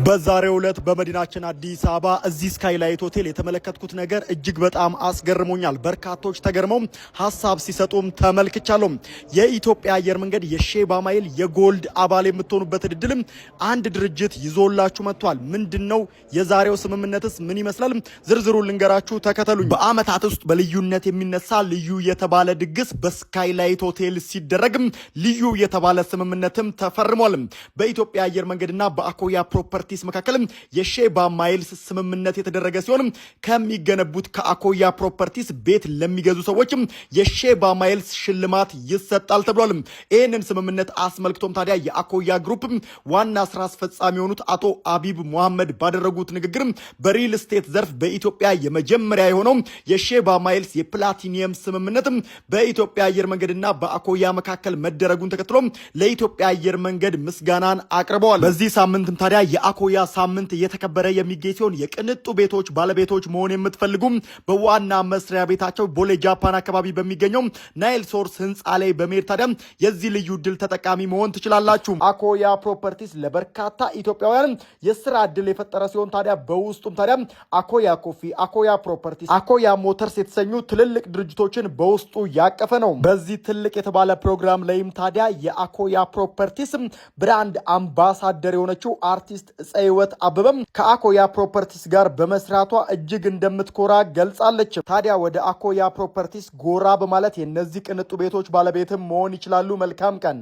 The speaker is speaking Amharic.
በዛሬው ዕለት በመዲናችን አዲስ አበባ እዚህ ስካይላይት ሆቴል የተመለከትኩት ነገር እጅግ በጣም አስገርሞኛል። በርካቶች ተገርመው ሀሳብ ሲሰጡም ተመልክቻለሁ። የኢትዮጵያ አየር መንገድ የሼባ ማይል የጎልድ አባል የምትሆኑበት እድልም አንድ ድርጅት ይዞላችሁ መጥቷል። ምንድነው? የዛሬው ስምምነትስ ምን ይመስላል? ዝርዝሩን ልንገራችሁ፣ ተከተሉኝ። በአመታት ውስጥ በልዩነት የሚነሳ ልዩ የተባለ ድግስ በስካይላይት ሆቴል ሲደረግም ልዩ የተባለ ስምምነትም ተፈርሟል። በኢትዮጵያ አየር መንገድና በአኮያ ፕሮፐርቲስ መካከል የሼባ ማይልስ ስምምነት የተደረገ ሲሆን ከሚገነቡት ከአኮያ ፕሮፐርቲስ ቤት ለሚገዙ ሰዎች የሼባ ማይልስ ሽልማት ይሰጣል ተብሏል። ይህንን ስምምነት አስመልክቶም ታዲያ የአኮያ ግሩፕ ዋና ስራ አስፈጻሚ የሆኑት አቶ አቢብ መሐመድ ባደረጉት ንግግር በሪል ስቴት ዘርፍ በኢትዮጵያ የመጀመሪያ የሆነው የሼባ ማይልስ የፕላቲኒየም ስምምነት በኢትዮጵያ አየር መንገድና በአኮያ መካከል መደረጉን ተከትሎ ለኢትዮጵያ አየር መንገድ ምስጋናን አቅርበዋል። በዚህ ሳምንትም ታዲያ የአኮያ ሳምንት እየተከበረ የሚገኝ ሲሆን የቅንጡ ቤቶች ባለቤቶች መሆን የምትፈልጉ በዋና መስሪያ ቤታቸው ቦሌ ጃፓን አካባቢ በሚገኘው ናይል ሶርስ ህንፃ ላይ በመሄድ ታዲያ የዚህ ልዩ ዕድል ተጠቃሚ መሆን ትችላላችሁ። አኮያ ፕሮፐርቲስ ለበርካታ ኢትዮጵያውያን የስራ ዕድል የፈጠረ ሲሆን ታዲያ በውስጡም ታዲያ አኮያ ኮፊ፣ አኮያ ፕሮፐርቲስ፣ አኮያ ሞተርስ የተሰኙ ትልልቅ ድርጅቶችን በውስጡ ያቀፈ ነው። በዚህ ትልቅ የተባለ ፕሮግራም ላይም ታዲያ የአኮያ ፕሮፐርቲስ ብራንድ አምባሳደር የሆነችው አርቲስት ጸይወት አበበም ከአኮያ ፕሮፐርቲስ ጋር በመስራቷ እጅግ እንደምትኮራ ገልጻለች። ታዲያ ወደ አኮያ ፕሮፐርቲስ ጎራ በማለት የነዚህ ቅንጡ ቤቶች ባለቤትም መሆን ይችላሉ። መልካም ቀን።